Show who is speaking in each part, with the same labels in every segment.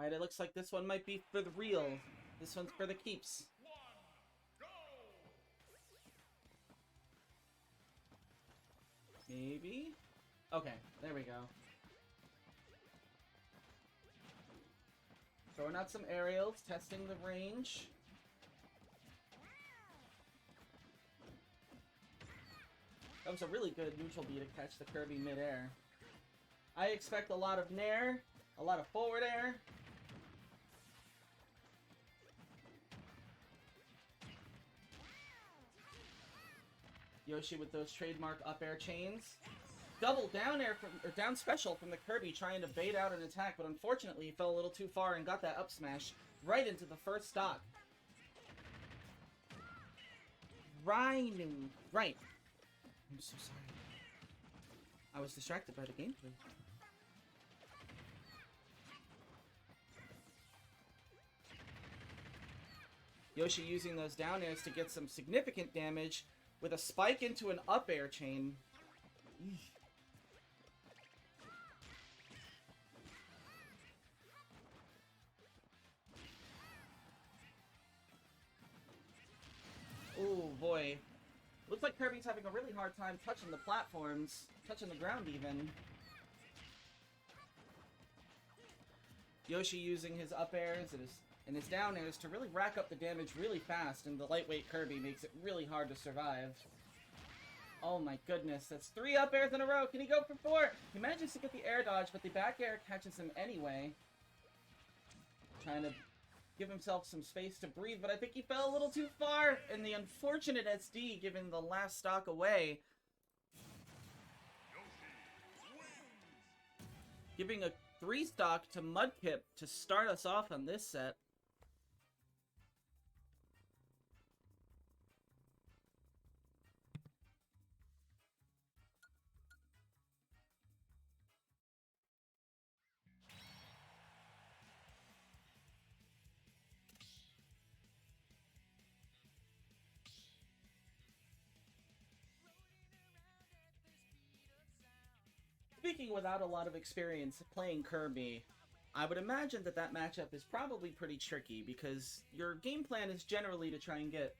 Speaker 1: Alright, it looks like this one might be for the real. This one's for the keeps. Maybe? Okay, there we go. Throwing out some aerials, testing the range. That was a really good neutral B to catch the Kirby mid-air. I expect a lot of nair, a lot of forward air. Yoshi with those trademark up air chains. Double down air from, or down special from the Kirby, trying to bait out an attack, but unfortunately he fell a little too far and got that up smash right into the first stock. Rhynoo. Right. I'm so sorry. I was distracted by the gameplay. Yoshi using those down airs to get some significant damage with a spike into an up air chain. Oh boy. Looks like Kirby's having a really hard time touching the platforms, touching the ground even. Yoshi using his up airs and his down airs to really rack up the damage really fast, and the lightweight Kirby makes it really hard to survive. Oh my goodness, that's 3 up airs in a row. Can he go for 4? He manages to get the air dodge, but the back air catches him anyway. Trying to give himself some space to breathe, but I think he fell a little too far, and the unfortunate SD giving the last stock away. Giving a 3 stock to Mudkip to start us off on this set. Speaking without a lot of experience playing Kirby, I would imagine that that matchup is probably pretty tricky because your game plan is generally to try and get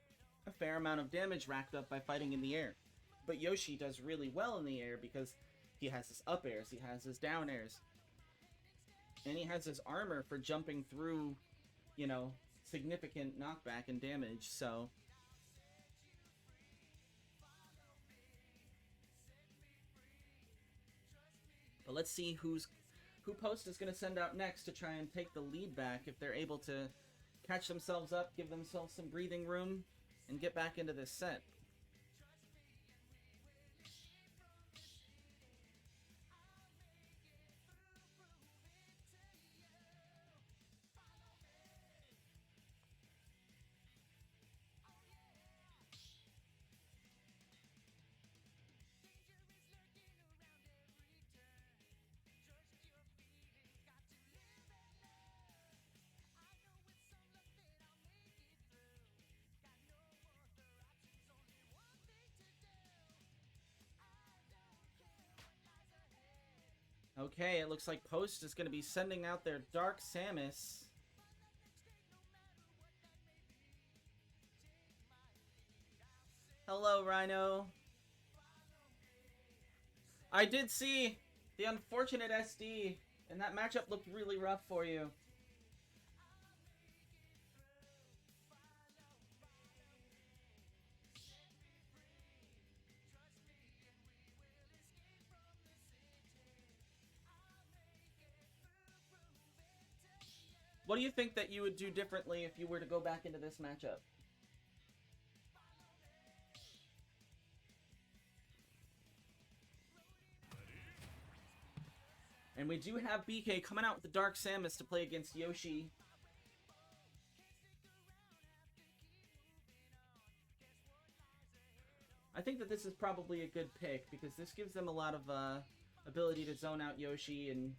Speaker 1: a fair amount of damage racked up by fighting in the air. But Yoshi does really well in the air because he has his up airs, he has his down airs, and he has his armor for jumping through, you know, significant knockback and damage, so... But let's see who Post is going to send out next to try and take the lead back if they're able to catch themselves up, give themselves some breathing room, and get back into this set. Okay, it looks like Post is going to be sending out their Dark Samus. Hello, Rhynoo. I did see the unfortunate SD, and that matchup looked really rough for you. What do you think that you would do differently if you were to go back into this matchup? And we do have BK coming out with the Dark Samus to play against Yoshi. I think that this is probably a good pick because this gives them a lot of ability to zone out Yoshi and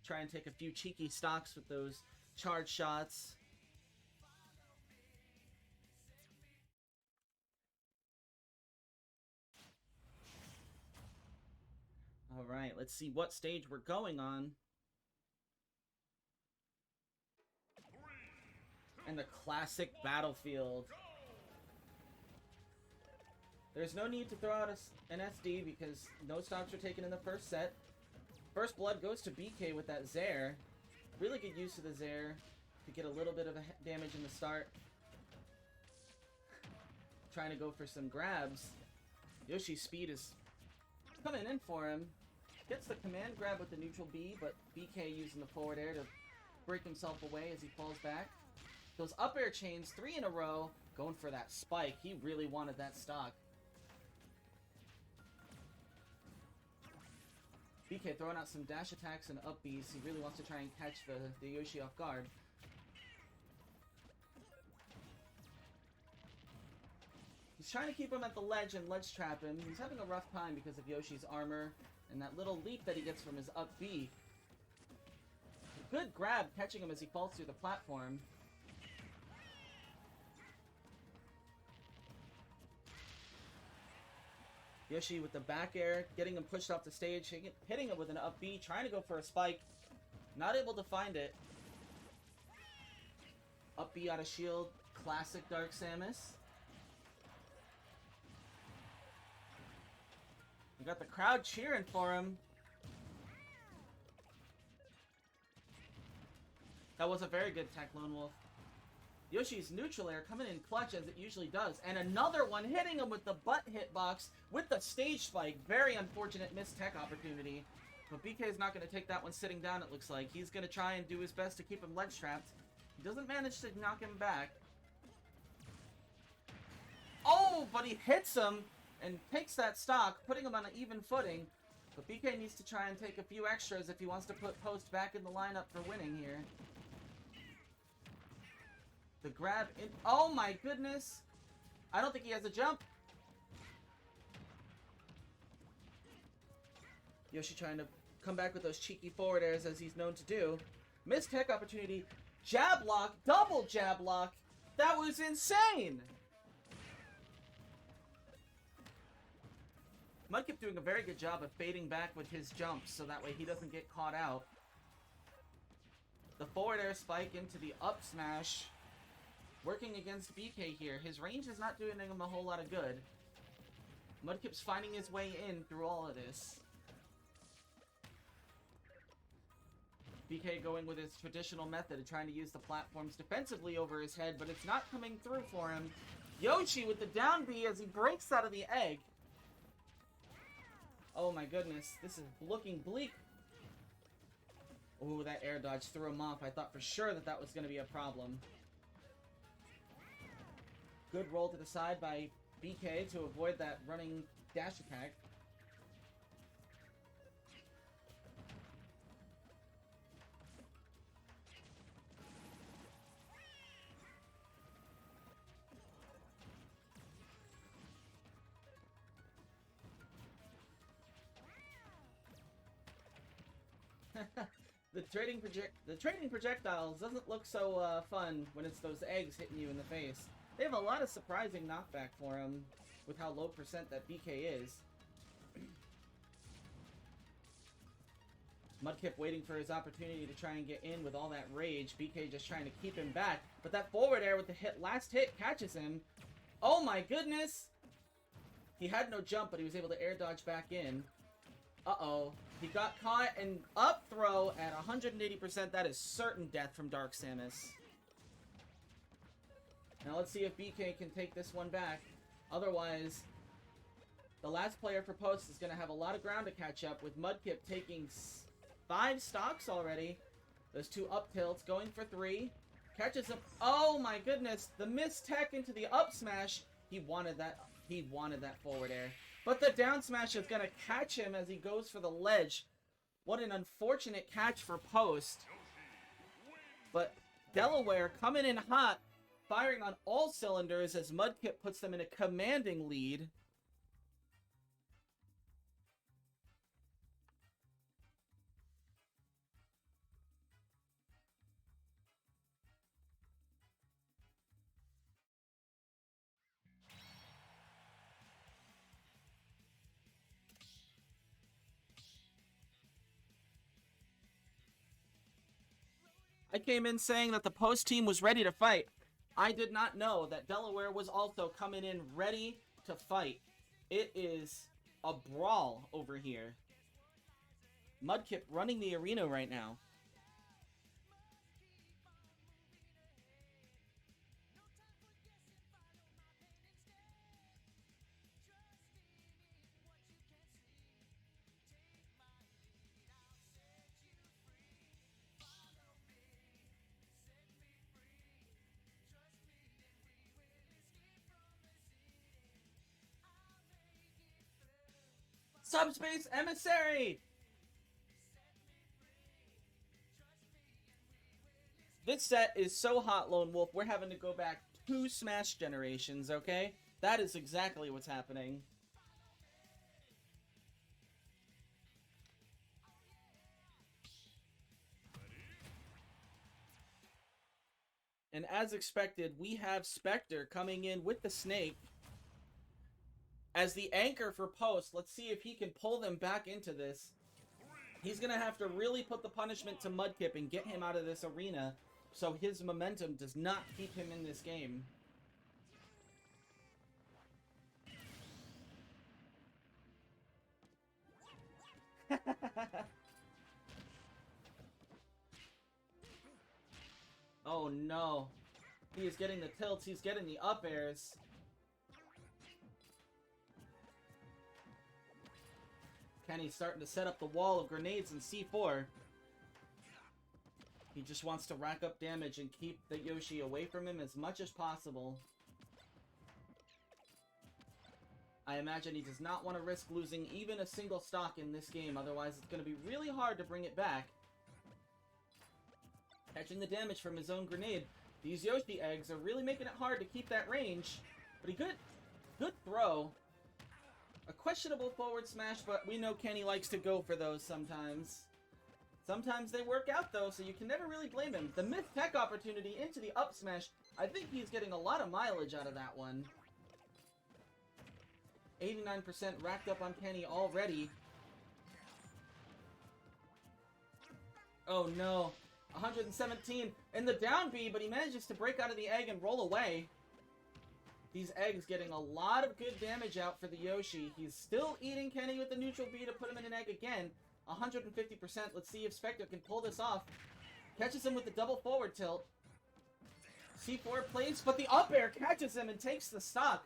Speaker 1: try and take a few cheeky stocks with those charge shots. Alright, let's see what stage we're going on. And the classic battlefield. There's no need to throw out an SD because no stocks were taken in the first set. First blood goes to BK with that Zair. Really good use of the Zair to get a little bit of damage in the start. Trying to go for some grabs. Yoshi's speed is coming in for him. Gets the command grab with the neutral B, but BK using the forward air to break himself away as he falls back. Those up air chains, 3 in a row, going for that spike. He really wanted that stock. BK throwing out some dash attacks and up Bs. He really wants to try and catch the Yoshi off guard. He's trying to keep him at the ledge and ledge trap him. He's having a rough time because of Yoshi's armor and that little leap that he gets from his up B. Good grab catching him as he falls through the platform. Yoshi with the back air, getting him pushed off the stage, hitting him with an up B, trying to go for a spike. Not able to find it. Up B out of shield, classic Dark Samus. We got the crowd cheering for him. That was a very good tech, Lone Wolf. Yoshi's neutral air coming in clutch as it usually does. And another one hitting him with the butt hitbox with the stage spike. Very unfortunate missed tech opportunity. But BK is not going to take that one sitting down, it looks like. He's going to try and do his best to keep him ledge trapped. He doesn't manage to knock him back. Oh, but he hits him and takes that stock, putting him on an even footing. But BK needs to try and take a few extras if he wants to put Post back in the lineup for winning here. The grab in... Oh my goodness! I don't think he has a jump. Yoshi trying to come back with those cheeky forward airs as he's known to do. Missed tech opportunity. Jab lock. Double jab lock. That was insane! Mudkip doing a very good job of fading back with his jumps so that way he doesn't get caught out. The forward air spike into the up smash. Working against BK here. His range is not doing him a whole lot of good. Mudkip's finding his way in through all of this. BK going with his traditional method of trying to use the platforms defensively over his head, but it's not coming through for him. Yoshi with the down B as he breaks out of the egg. Oh my goodness, this is looking bleak. Oh, that air dodge threw him off. I thought for sure that that was going to be a problem. Good roll to the side by BK to avoid that running dash attack. The trading projectiles doesn't look so fun when it's those eggs hitting you in the face. They have a lot of surprising knockback for him with how low percent that BK is. Mudkip waiting for his opportunity to try and get in with all that rage. BK just trying to keep him back. But that forward air with the last hit catches him. Oh my goodness! He had no jump, but he was able to air dodge back in. Uh-oh. He got caught and up throw at 180%. That is certain death from Dark Samus. Now let's see if BK can take this one back. Otherwise, the last player for Post is going to have a lot of ground to catch up with Mudkip taking 5 stocks already. Those 2 up tilts going for 3. Catches him. Oh my goodness. The missed tech into the up smash. He wanted that forward air. But the down smash is going to catch him as he goes for the ledge. What an unfortunate catch for Post. But Delaware coming in hot. Firing on all cylinders as Mudkip puts them in a commanding lead. I came in saying that the post team was ready to fight. I did not know that Delaware was also coming in ready to fight. It is a brawl over here. Mudkip running the arena right now. Subspace Emissary! This set is so hot, Lone Wolf, we're having to go back 2 Smash generations, okay? That is exactly what's happening. And as expected, we have Spectre coming in with the Snake as the anchor for post. Let's see if he can pull them back into this. He's going to have to really put the punishment to Mudkip and get him out of this arena so his momentum does not keep him in this game. Oh no. He is getting the tilts, he's getting the up airs. Kenny's starting to set up the wall of grenades in C4. He just wants to rack up damage and keep the Yoshi away from him as much as possible. I imagine he does not want to risk losing even a single stock in this game, otherwise it's going to be really hard to bring it back. Catching the damage from his own grenade. These Yoshi eggs are really making it hard to keep that range. But good throw. A questionable forward smash, but we know Kenny likes to go for those sometimes. Sometimes they work out, though, so you can never really blame him. The Myth Tech opportunity into the up smash, I think he's getting a lot of mileage out of that one. 89% racked up on Kenny already. Oh no. 117 in the down B, but he manages to break out of the egg and roll away. These eggs getting a lot of good damage out for the Yoshi. He's still eating Kenny with the neutral B to put him in an egg again. 150%. Let's see if Spectre can pull this off. Catches him with the double forward tilt. C4 plays, but the up air catches him and takes the stock.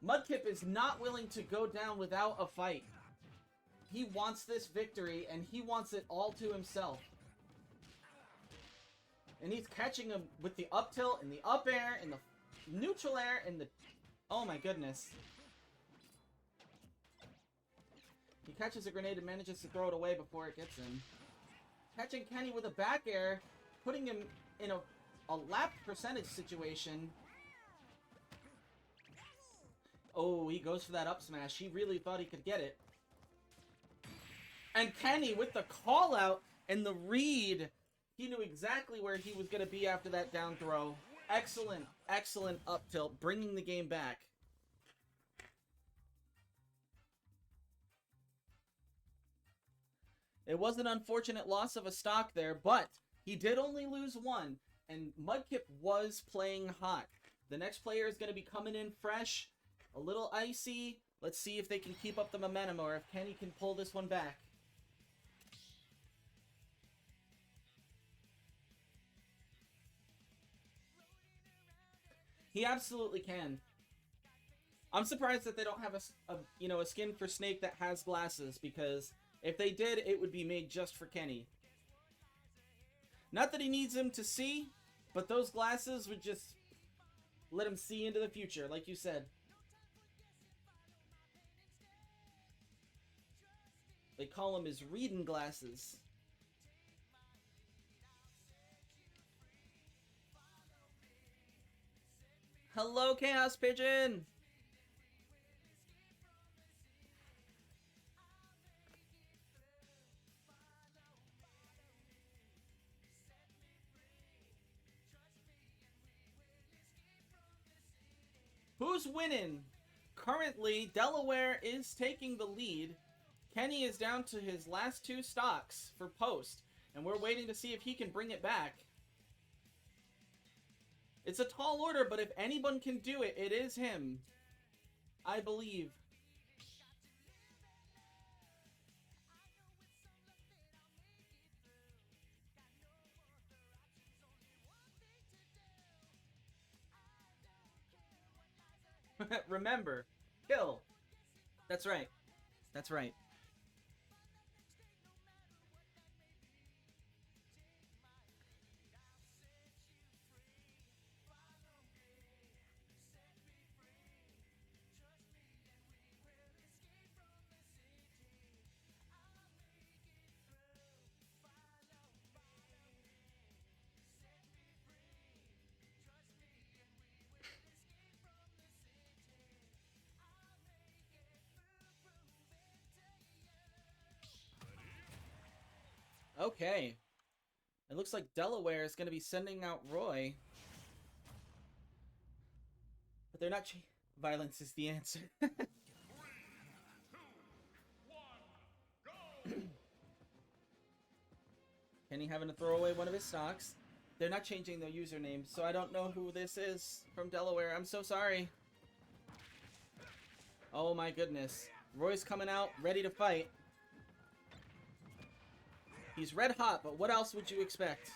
Speaker 1: Mudkip is not willing to go down without a fight. He wants this victory, and he wants it all to himself. And he's catching him with the up tilt, and the up air, and the neutral air, and the... Oh my goodness. He catches a grenade and manages to throw it away before it gets him. Catching Kenny with a back air, putting him in a lapped percentage situation. Oh, he goes for that up smash. He really thought he could get it. And Kenny with the call out and the read. He knew exactly where he was going to be after that down throw. Excellent, excellent up tilt, bringing the game back. It was an unfortunate loss of a stock there, but he did only lose one, and Mudkip was playing hot. The next player is going to be coming in fresh, a little icy. Let's see if they can keep up the momentum or if Kenny can pull this one back. He absolutely can. I'm surprised that they don't have a skin for Snake that has glasses, because if they did, it would be made just for Kenny. Not that he needs him to see, but those glasses would just let him see into the future, like you said. They call him his reading glasses. Hello, Chaospigeon! Who's winning? Currently, Delaware is taking the lead. Kenny is down to his last 2 stocks for post. And we're waiting to see if he can bring it back. It's a tall order, but if anyone can do it, it is him. I believe. Remember, kill. That's right. That's right. Okay. It looks like Delaware is going to be sending out Roy. But they're not... Violence is the answer. Kenny having to throw away one of his stocks. They're not changing their username, so I don't know who this is from Delaware. I'm so sorry. Oh my goodness. Roy's coming out, ready to fight. He's red hot, but what else would you expect?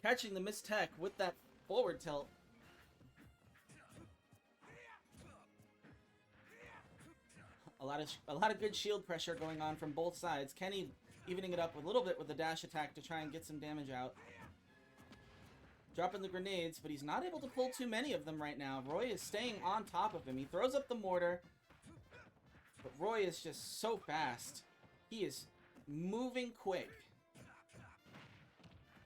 Speaker 1: Catching the missed tech with that forward tilt. A lot of good shield pressure going on from both sides. Kenny evening it up a little bit with the dash attack to try and get some damage out. Dropping the grenades, but he's not able to pull too many of them right now. Roy is staying on top of him. He throws up the mortar, but Roy is just so fast. He is moving quick.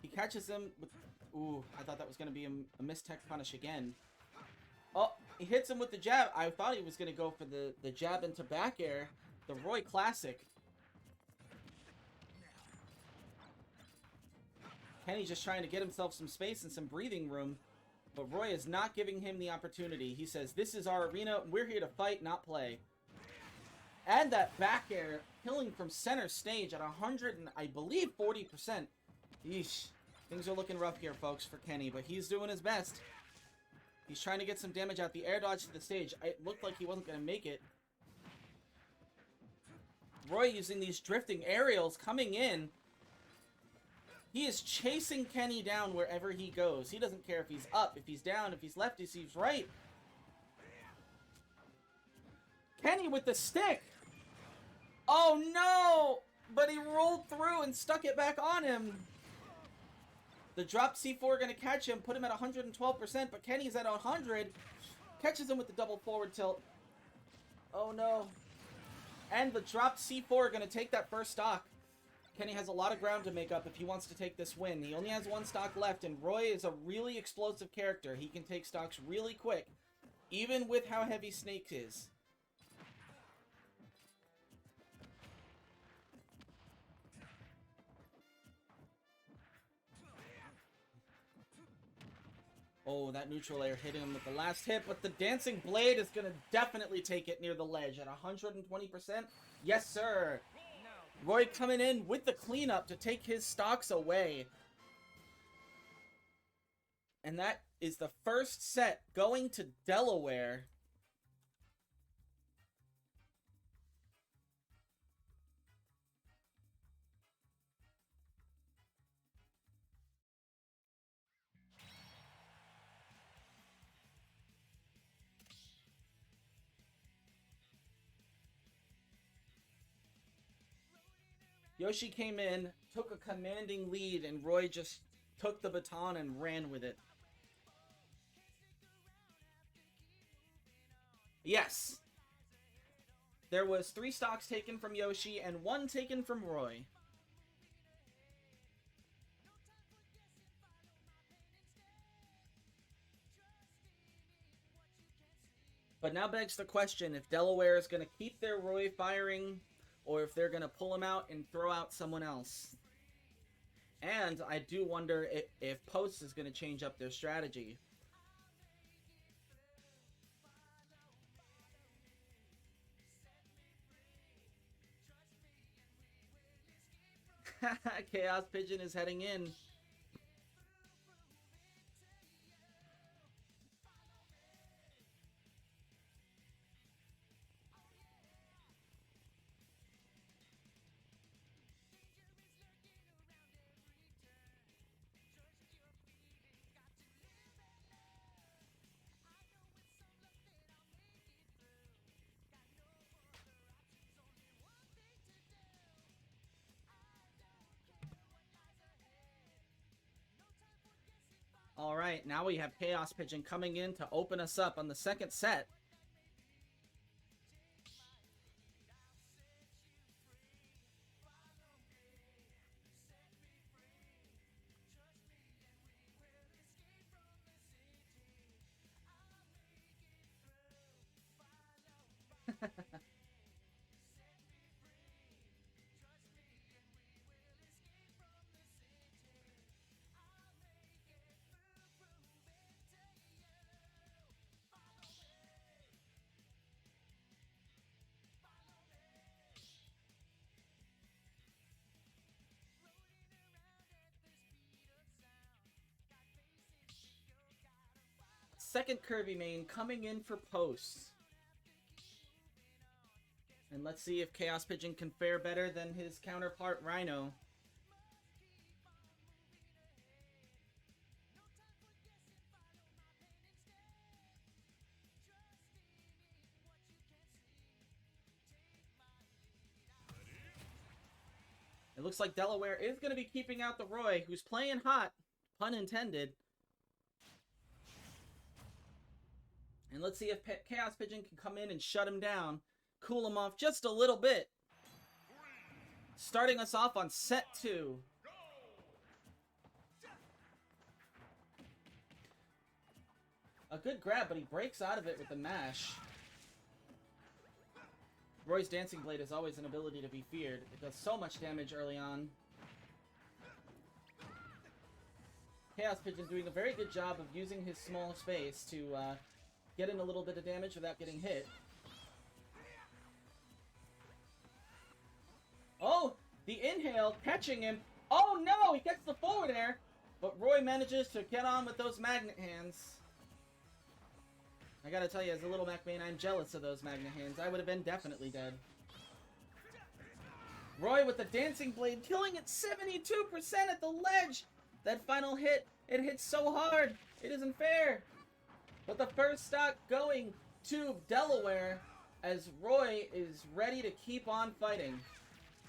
Speaker 1: He catches him with... Ooh, I thought that was going to be a missed tech punish again. Oh, he hits him with the jab. I thought he was going to go for the jab into back air. The Roy classic. Kenny just trying to get himself some space and some breathing room. But Roy is not giving him the opportunity. He says, this is our arena. We're here to fight, not play. And that back air killing from center stage at 100 and I believe 40%. Yeesh. Things are looking rough here, folks, for Kenny, but he's doing his best. He's trying to get some damage out. The air dodge to the stage. It looked like he wasn't going to make it. Roy using these drifting aerials coming in. He is chasing Kenny down wherever he goes. He doesn't care if he's up, if he's down, if he's left, if he's right. Kenny with the stick. Oh no! But he rolled through and stuck it back on him. The drop C4 going to catch him, put him at 112%, but Kenny's at 100. Catches him with the double forward tilt. Oh no. And the drop C4 going to take that first stock. Kenny has a lot of ground to make up if he wants to take this win. He only has one stock left, and Roy is a really explosive character. He can take stocks really quick, even with how heavy Snake is. Oh, that neutral air hitting him with the last hit, but the Dancing Blade is going to definitely take it near the ledge at 120%. Yes, sir. Roy coming in with the cleanup to take his stocks away. And that is the first set going to Delaware. Yoshi came in, took a commanding lead, and Roy just took the baton and ran with it. Yes. There was 3 stocks taken from Yoshi and 1 taken from Roy. But now begs the question if Delaware is going to keep their Roy firing, or if they're going to pull him out and throw out someone else. And I do wonder if Post is going to change up their strategy. Chaospigeon is heading in. Alright, now we have Chaospigeon coming in to open us up on the second set. Second Kirby main coming in for posts. And let's see if Chaospigeon can fare better than his counterpart Rhynoo. It looks like Delaware is going to be keeping out the Roy, who's playing hot, pun intended. And let's see if Chaospigeon can come in and shut him down, cool him off just a little bit. Starting us off on set 2. A good grab, but he breaks out of it with the mash. Roy's Dancing Blade is always an ability to be feared. It does so much damage early on. Chaospigeon doing a very good job of using his small space to get in a little bit of damage without getting hit. Oh, the inhale catching him. Oh no, he gets the forward air, but Roy manages to get on with those magnet hands. I gotta tell you, as a little Mac main, I'm jealous of those magnet hands. I would have been definitely dead. Roy with the Dancing Blade, killing it 72% at the ledge. That final hit, it hits so hard. It isn't fair. But the first stock going to Delaware as Roy is ready to keep on fighting.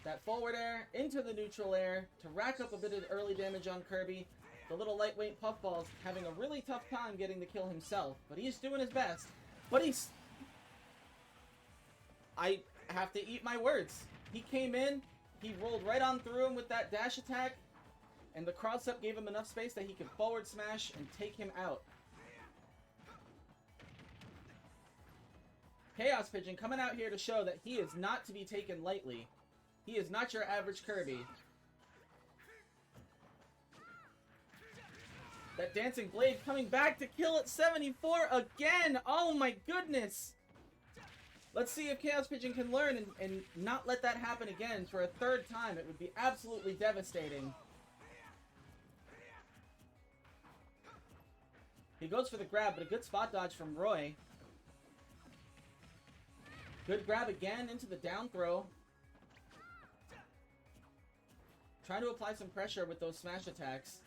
Speaker 1: That forward air into the neutral air to rack up a bit of early damage on Kirby. The little lightweight puffball's having a really tough time getting the kill himself, but he's doing his best. But I have to eat my words. He came in, he rolled right on through him with that dash attack, and the cross-up gave him enough space that he could forward smash and take him out. Chaospigeon coming out here to show that he is not to be taken lightly. He is not your average Kirby. That Dancing Blade coming back to kill at 74 again! Oh my goodness! Let's see if Chaospigeon can learn and not let that happen again for a third time. It would be absolutely devastating. He goes for the grab, but a good spot dodge from Roy. Good grab again into the down throw. Trying to apply some pressure with those smash attacks.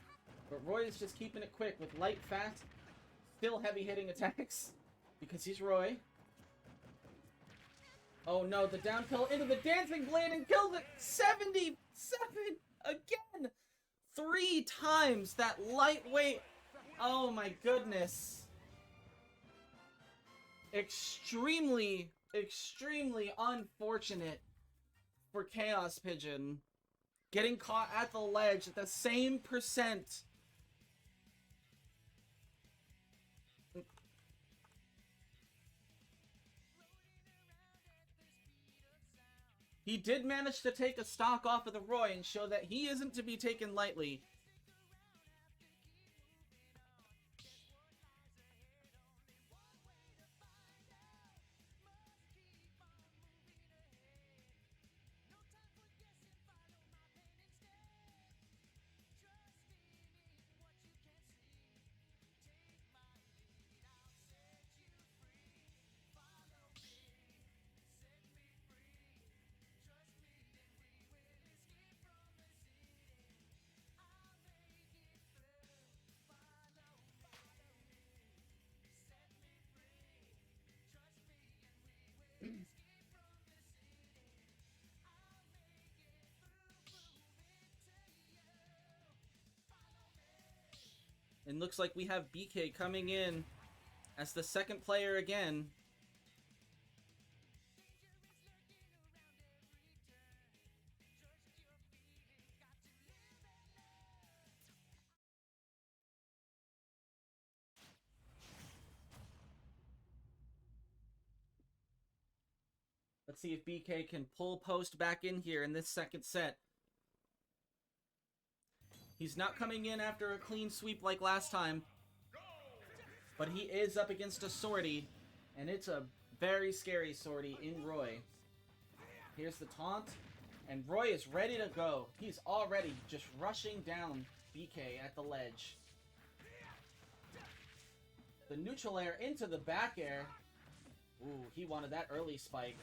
Speaker 1: But Roy is just keeping it quick with light, fast, still heavy-hitting attacks. Because he's Roy. Oh no, the down kill into the Dancing Blade and kills it! 77 again! 3 times that lightweight. Oh my goodness. Extremely unfortunate for Chaospigeon. Getting caught at the ledge at the same percent. He did manage to take a stock off of the Roy and show that he isn't to be taken lightly. And looks like we have BK coming in as the second player again. Let's see if BK can pull post back in here in this second set. He's not coming in after a clean sweep like last time. But he is up against a sortie. And it's a very scary sortie in Roy. Here's the taunt. And Roy is ready to go. He's already just rushing down BK at the ledge. The neutral air into the back air. Ooh, he wanted that early spike.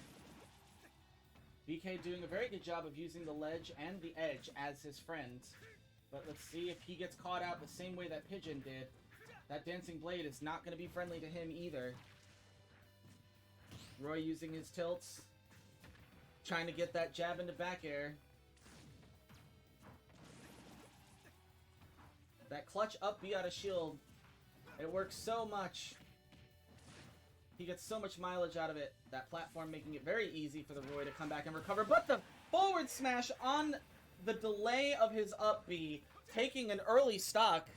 Speaker 1: BK doing a very good job of using the ledge and the edge as his friends. But let's see if he gets caught out the same way that Pigeon did. That Dancing Blade is not going to be friendly to him either. Roy using his tilts. Trying to get that jab into back air. That clutch up B out of shield. It works so much. He gets so much mileage out of it. That platform making it very easy for the Roy to come back and recover. But the forward smash on the delay of his up B, taking an early stock.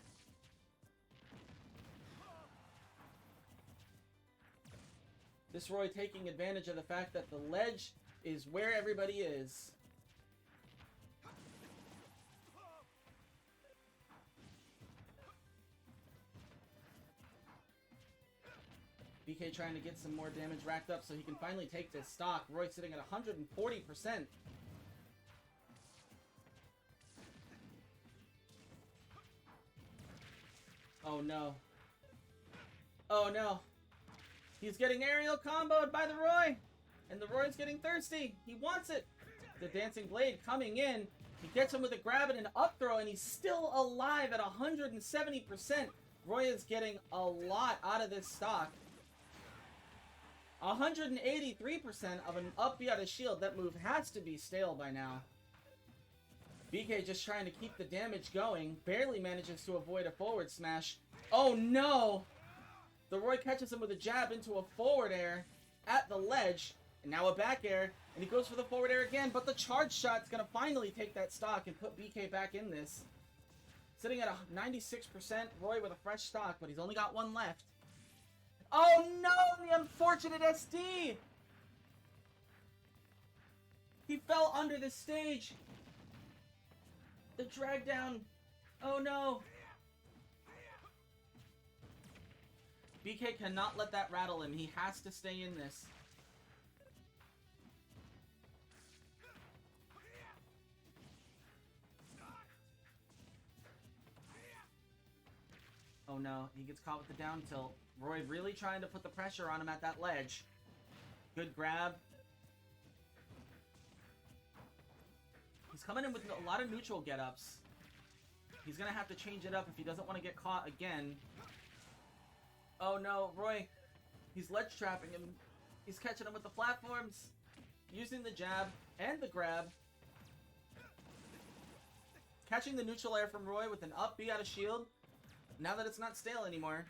Speaker 1: This Roy taking advantage of the fact that the ledge is where everybody is. BK trying to get some more damage racked up so he can finally take this stock. Roy sitting at 140%. Oh no. Oh no. He's getting aerial comboed by the Roy. And the Roy's getting thirsty. He wants it. The Dancing Blade coming in. He gets him with a grab and an up throw, and he's still alive at 170%. Roy is getting a lot out of this stock. 183% of an up B out of shield. That move has to be stale by now. BK just trying to keep the damage going. Barely manages to avoid a forward smash. Oh no! The Roy catches him with a jab into a forward air at the ledge. And now a back air. And he goes for the forward air again. But the charge shot's going to finally take that stock and put BK back in this. Sitting at a 96%. Roy with a fresh stock, but he's only got one left. Oh no! The unfortunate SD! He fell under the stage. The drag down. Oh no! BK cannot let that rattle him. He has to stay in this. Oh no, he gets caught with the down tilt. Roy really trying to put the pressure on him at that ledge. Good grab. He's coming in with a lot of neutral get-ups. He's going to have to change it up if he doesn't want to get caught again. Oh no, Roy. He's ledge trapping him. He's catching him with the platforms. Using the jab and the grab. Catching the neutral air from Roy with an up B out of shield. Now that it's not stale anymore.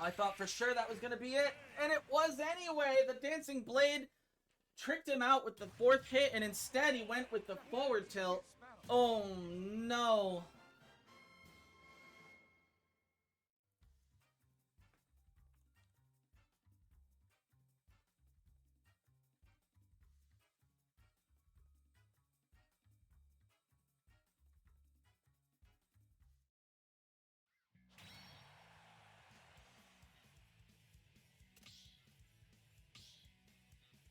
Speaker 1: I thought for sure that was going to be it. And it was anyway. The Dancing Blade tricked him out with the fourth hit. And instead he went with the forward tilt. Oh no.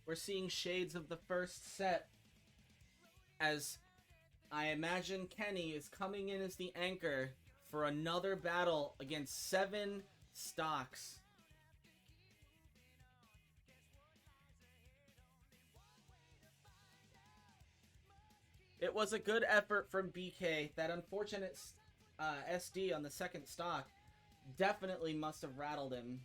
Speaker 1: We're seeing shades of the first set as I imagine Kenny is coming in as the anchor for another battle against 7 stocks. It was a good effort from BK. That unfortunate SD on the second stock definitely must have rattled him.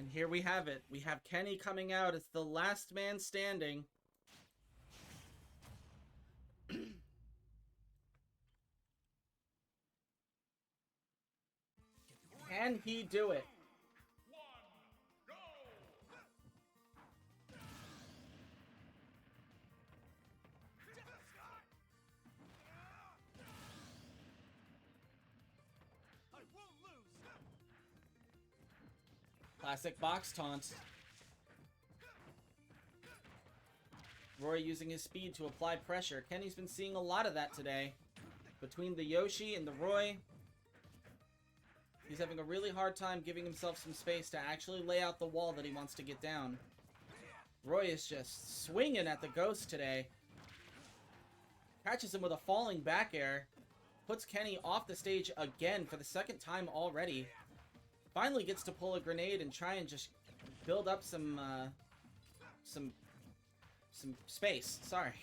Speaker 1: And here we have it. We have Kenny coming out as the last man standing. Can he do it? Classic box taunt. Roy using his speed to apply pressure. Kenny's been seeing a lot of that today. Between the Yoshi and the Roy, he's having a really hard time giving himself some space to actually lay out the wall that he wants to get down. Roy is just swinging at the Ghost today. Catches him with a falling back air. Puts Kenny off the stage again for the second time already. Finally gets to pull a grenade and try and just build up some space. Sorry.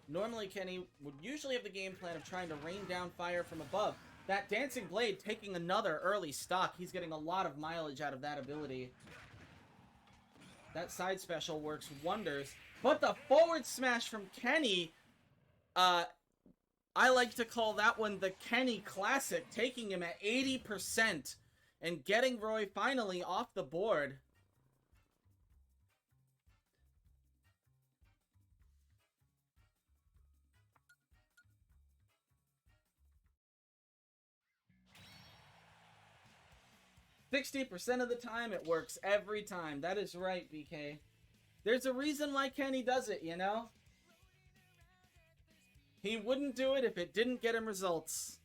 Speaker 1: Normally, Kenny would usually have the game plan of trying to rain down fire from above. That Dancing Blade taking another early stock. He's getting a lot of mileage out of that ability. That side special works wonders. But the forward smash from Kenny, I like to call that one the Kenny Classic, taking him at 80% and getting Roy finally off the board. "60% of the time, it works every time." That is right, BK. There's a reason why Kenny does it, you know? He wouldn't do it if it didn't get him results.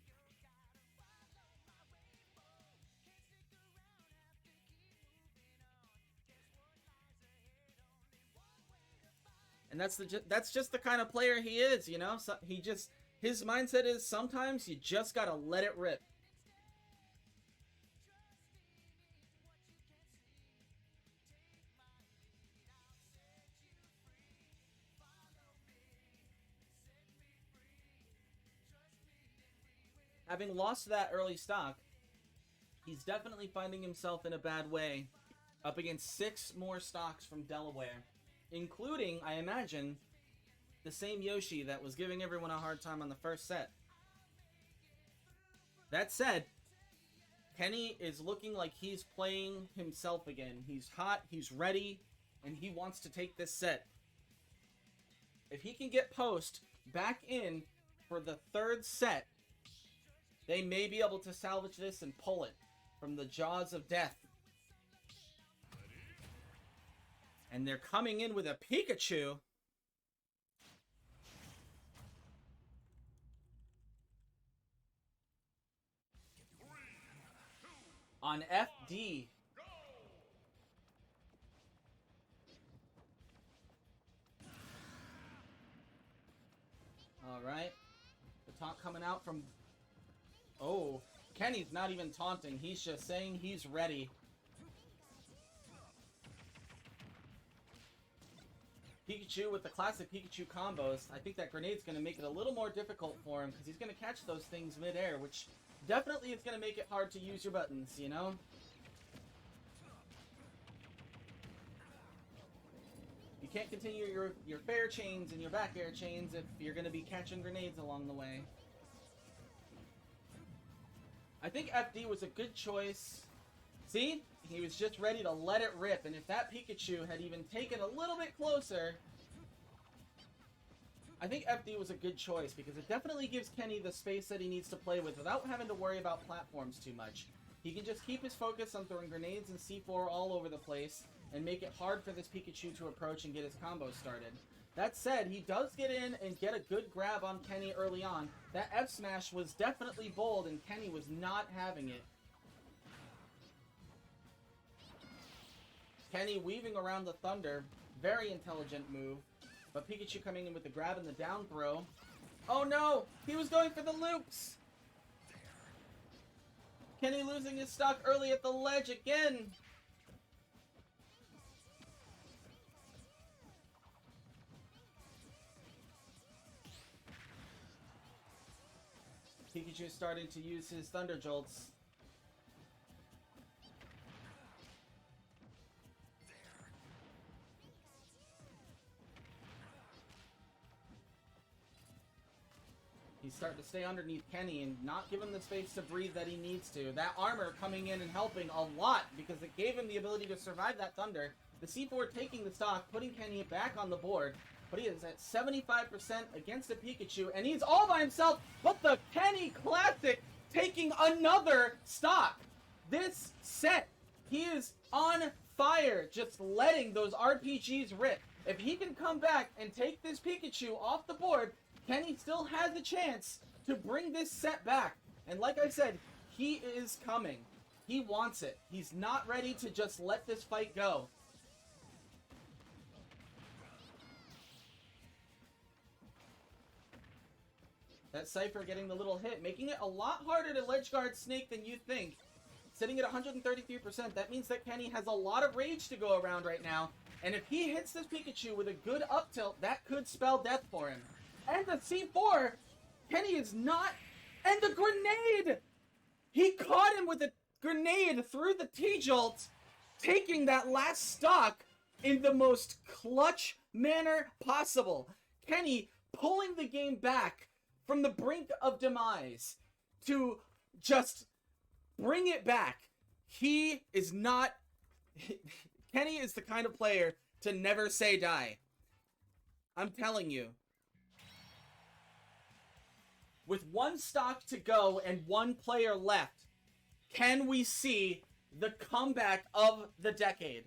Speaker 1: And that's just the kind of player he is, you know? So his mindset is sometimes you just gotta let it rip. Having lost that early stock, he's definitely finding himself in a bad way up against 6 more stocks from Delaware, including, I imagine, the same Yoshi that was giving everyone a hard time on the first set. That said, Kenny is looking like he's playing himself again. He's hot, he's ready, and he wants to take this set. If he can get Post back in for the 3rd set, they may be able to salvage this and pull it from the jaws of death. And they're coming in with a Pikachu. On FD. Alright. The taunt coming out from... Oh, Kenny's not even taunting. He's just saying he's ready. Pikachu with the classic Pikachu combos. I think that grenade's going to make it a little more difficult for him because he's going to catch those things mid-air, which definitely is going to make it hard to use your buttons, you know? You can't continue your fair chains and your back air chains if you're going to be catching grenades along the way. I think FD was a good choice. See? He was just ready to let it rip, and if that Pikachu had even taken a little bit closer, I think FD was a good choice, because it definitely gives Kenny the space that he needs to play with without having to worry about platforms too much. He can just keep his focus on throwing grenades and C4 all over the place, and make it hard for this Pikachu to approach and get his combo started. That said, he does get in and get a good grab on Kenny early on. That F-Smash was definitely bold, and Kenny was not having it. Kenny weaving around the Thunder. Very intelligent move. But Pikachu coming in with the grab and the down throw. Oh no! He was going for the loops! Kenny losing his stock early at the ledge again! Pikachu starting to use his Thunder Jolts. He's starting to stay underneath Kenny and not give him the space to breathe that he needs to. That armor coming in and helping a lot because it gave him the ability to survive that thunder. The C4 taking the stock, putting Kenny back on the board. But he is at 75% against a Pikachu, and he's all by himself. But the Kenny Classic taking another stock. This set, he is on fire, just letting those RPGs rip. If he can come back and take this Pikachu off the board, Kenny still has a chance to bring this set back. And like I said, he is coming. He wants it. He's not ready to just let this fight go. That Cypher getting the little hit, making it a lot harder to ledge guard Snake than you think. Sitting at 133%, that means that Kenny has a lot of rage to go around right now. And if he hits this Pikachu with a good up tilt, that could spell death for him. And the C4, Kenny is not... And the grenade! He caught him with a grenade through the T-Jolt, taking that last stock in the most clutch manner possible. Kenny pulling the game back from the brink of demise to just bring it back. He is not... Kenny is the kind of player to never say die. I'm telling you. With one stock to go and one player left, can we see the comeback of the decade?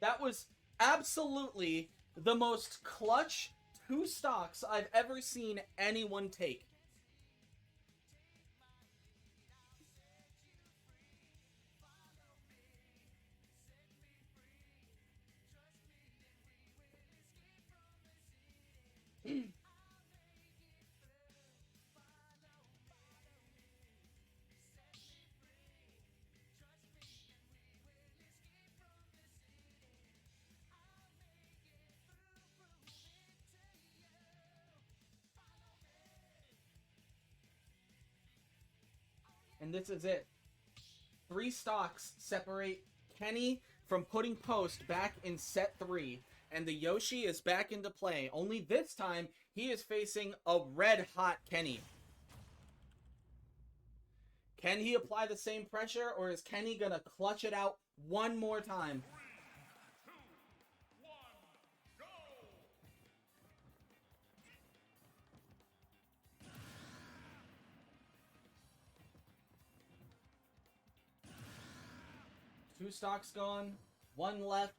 Speaker 1: That was absolutely the most clutch 2 stocks I've ever seen anyone take. And this is it. 3 stocks separate Kenny from putting Post back in set 3. And the Yoshi is back into play. Only this time, he is facing a red-hot Kenny. Can he apply the same pressure, or is Kenny gonna clutch it out one more time? 2 stocks gone, 1 left,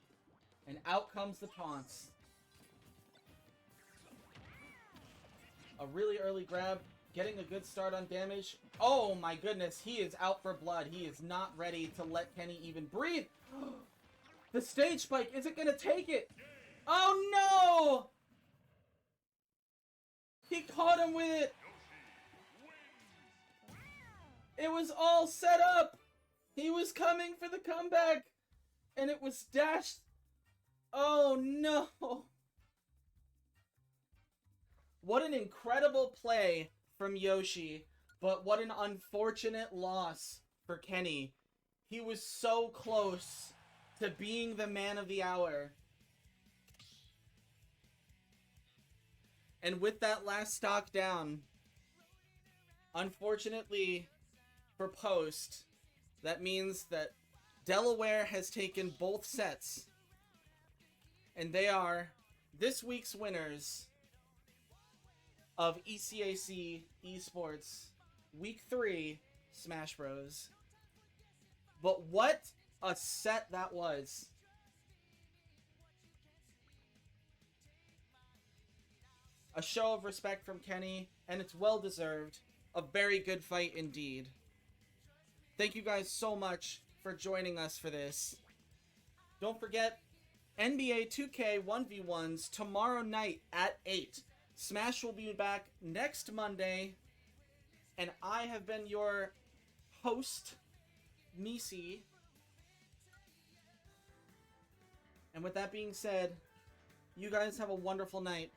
Speaker 1: and out comes the taunts. A really early grab, getting a good start on damage. Oh my goodness, he is out for blood. He is not ready to let Kenny even breathe. The stage spike isn't gonna take it. Oh no! He caught him with it. It was all set up. He was coming for the comeback, and it was dashed. Oh no! What an incredible play from Yoshi, but what an unfortunate loss for Kenny. He was so close to being the man of the hour. And with that last stock down, unfortunately for Post, that means that Delaware has taken both sets. And they are this week's winners of ECAC Esports Week 3 Smash Bros. But what a set that was. A show of respect from Kenny, and it's well deserved. A very good fight indeed. Thank you guys so much for joining us for this. Don't forget, NBA 2K 1v1s tomorrow night at 8. Smash will be back next Monday. And I have been your host, Misi. And with that being said, you guys have a wonderful night.